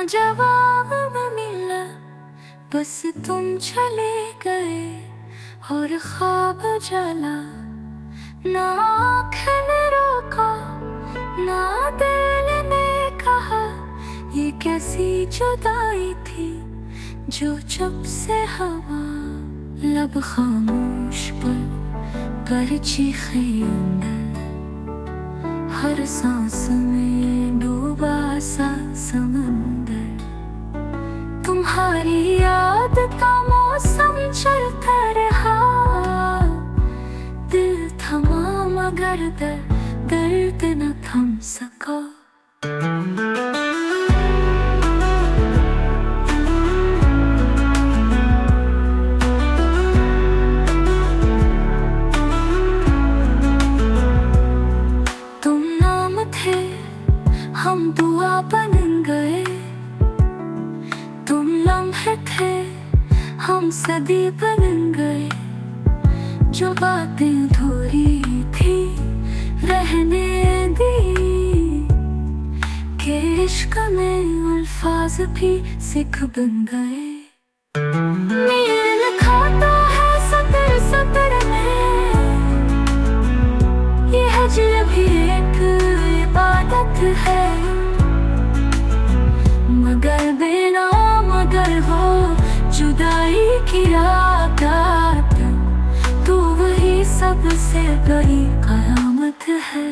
जवाब न मिला, बस तुम चले गए और ख्वाब जला। ना आँखें ने रोका, ना दिल ने कहा, ये कैसी जुदाई थी जो जब से हवा। लब खामोश पर चीखें अंदर, हर सांस में डूबा सा समंदर। तुम्हारी याद का मौसम चलता रहा, दिल थमा मगर दर्द न थम सका। तुम नाम थे, हम दुआ बन गए। तुम लम्हे थे, हम सदी बन गए। जो बातें अधूरी थी रहने दी, के इश्क में अल्फाज भी सिख बन गए। नील खाता है सतर सतर में, ये हजर भी एक इबादत है। मगर बेनाम अगर हो जुदाई की आदत, तो वही सबसे बड़ी कयामत है।